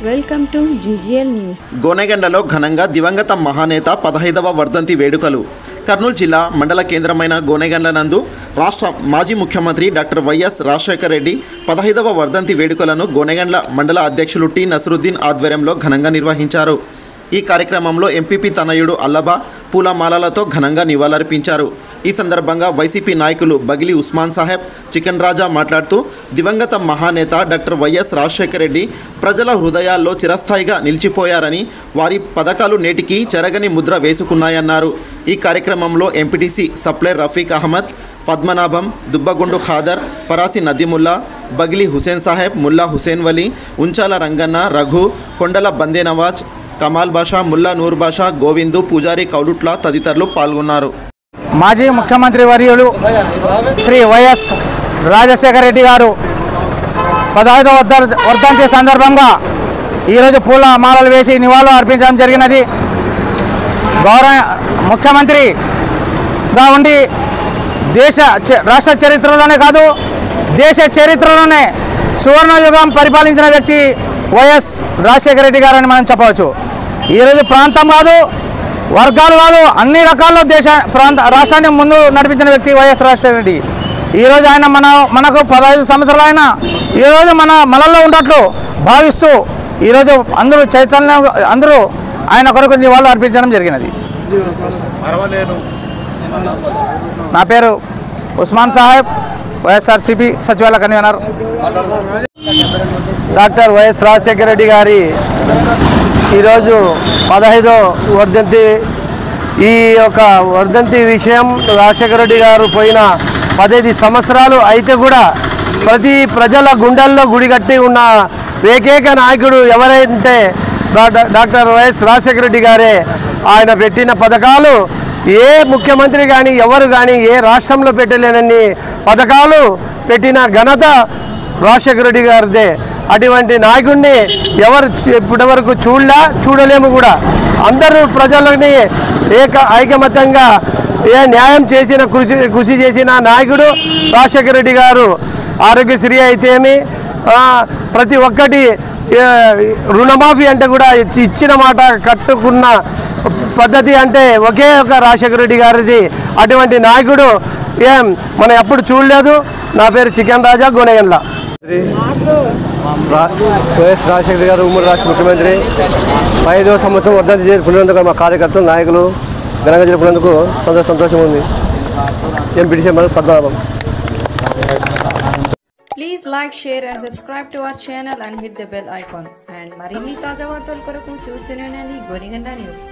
Welcome to GGL news. గోనెగండ్లలో ఘనంగా దివంగత మహానేత 15వ వర్ధంతి వేడుకలు. కర్నూలు జిల్లా మండల కేంద్రమైన గోనెగండ్ల నందు రాష్ట్ర మాజీ ముఖ్యమంత్రి డాక్టర్ వైఎస్ రాజశేఖర రెడ్డి 15వ వర్ధంతి వేడుకలను గోనెగండ్ల మండల అధ్యక్షులు టి నసరుద్దీన్ ఆధ్వర్యంలో ఘనంగా నిర్వహించారు. ఈ కార్యక్రమంలో ఎంపీపీ తనయుడు అల్లబా పూలమాలలతో ఘనంగా నివాళులర్పించారు. ఈ సందర్భంగా వైసీపీ నాయకులు బగిలి ఉస్మాన్ సాహెబ్, చికెన్ రాజా మాట్లాడుతూ దివంగత మహానేత డాక్టర్ వైఎస్ రాజశేఖర రెడ్డి ప్రజల హృదయాల్లో చిరస్థాయిగా నిలిచిపోయారని, వారి పథకాలు నేటికి చెరగని ముద్ర వేసుకున్నాయన్నారు. ఈ కార్యక్రమంలో ఎంపీటీసీ సప్లై రఫీక్ అహ్మద్, పద్మనాభం, దుబ్బగుండు ఖాదర్, పరాసి నదీముల్లా, బగిలి హుసేన్ సాహెబ్, ముల్లా హుసేన్ వలీ, ఉంచాల రంగన్న, రఘు, కొండల బందే నవాజ్, కమాల్ బాషా, ముల్లా నూర్ బాషా, గోవిందు, పూజారి కౌలుట్ల తదితరులు పాల్గొన్నారు. మాజీ ముఖ్యమంత్రి వర్యులు శ్రీ వైఎస్ రాజశేఖర రెడ్డి గారు 15వ వర్ధంతి సందర్భంగా ఈరోజు పూల మాలలు వేసి నివాళులు అర్పించడం జరిగినది. గౌరవ ముఖ్యమంత్రిగా ఉండి రాష్ట్ర చరిత్రలోనే కాదు దేశ చరిత్రలోనే సువర్ణయుగం పరిపాలించిన వ్యక్తి వైఎస్ రాజశేఖర రెడ్డి గారని మనం చెప్పవచ్చు. ఈరోజు ప్రాంతం కాదు, వర్గాలు కాదు, అన్ని రకాల్లో రాష్ట్రాన్ని ముందు నడిపించిన వ్యక్తి వైఎస్ రాజశేఖర రెడ్డి. ఈరోజు ఆయన మనకు 15 సంవత్సరాలు అయినా ఈరోజు మనల్లో ఉన్నట్లు భావిస్తూ ఈరోజు అందరూ ఆయన కొరకు నివాళులు అర్పించడం జరిగినది. నా పేరు ఉస్మాన్ సాహెబ్, వైఎస్ఆర్సీపీ సచివాలయ convener. Doctor YS Rajasekhara Reddy గారి ఈరోజు 15వ వర్ధంతి. ఈ యొక్క వర్ధంతి విషయం రాజశేఖర రెడ్డి గారు పోయిన 15 సంవత్సరాలు అయితే కూడా ప్రతి ప్రజల గుండెల్లో గుడిగట్టి ఉన్న ఏకైక నాయకుడు ఎవరైతే డాక్టర్ వైఎస్ రాజశేఖర రెడ్డి గారే. ఆయన పెట్టిన పథకాలు ఏ ముఖ్యమంత్రి కానీ ఎవరు కానీ ఏ రాష్ట్రంలో పెట్టలేనన్ని పథకాలు పెట్టిన ఘనత రాజశేఖర రెడ్డి గారిదే. అటువంటి నాయకుడిని ఎవరు ఇప్పటి వరకు చూడలేము కూడా. అందరూ ప్రజలని ఐకమత్యంగా న్యాయం చేసిన కృషి చేసిన నాయకుడు రాజశేఖర రెడ్డి గారు. ఆరోగ్యశ్రీ అయితేమి, ప్రతి ఒక్కటి రుణమాఫీ అంటే కూడా ఇచ్చిన మాట కట్టుకున్న పద్ధతి అంటే ఒకే ఒక రాజశేఖర రెడ్డి గారిది. అటువంటి నాయకుడు మనం ఎప్పుడు చూడలేదు. నా పేరు చికెన్ రాజా, గోనెగండ్ల. వైఎస్ రాజశేఖర గారు ఉమ్మడి రాష్ట్ర ముఖ్యమంత్రి 15వ సంవత్సరం వర్ధంతి జరుపుకున్నందుకు మా కార్యకర్తలు నాయకులు ఘనంగా జరుపుకున్నందుకు సంతోషం ఉంది. MPTC Padmanabham. Please like, share and subscribe to our channel and hit the bell icon. And మరిన్ని తాజా వార్తల కొరకు చూస్తూనే ఉండండి గోనెగండ్ల న్యూస్.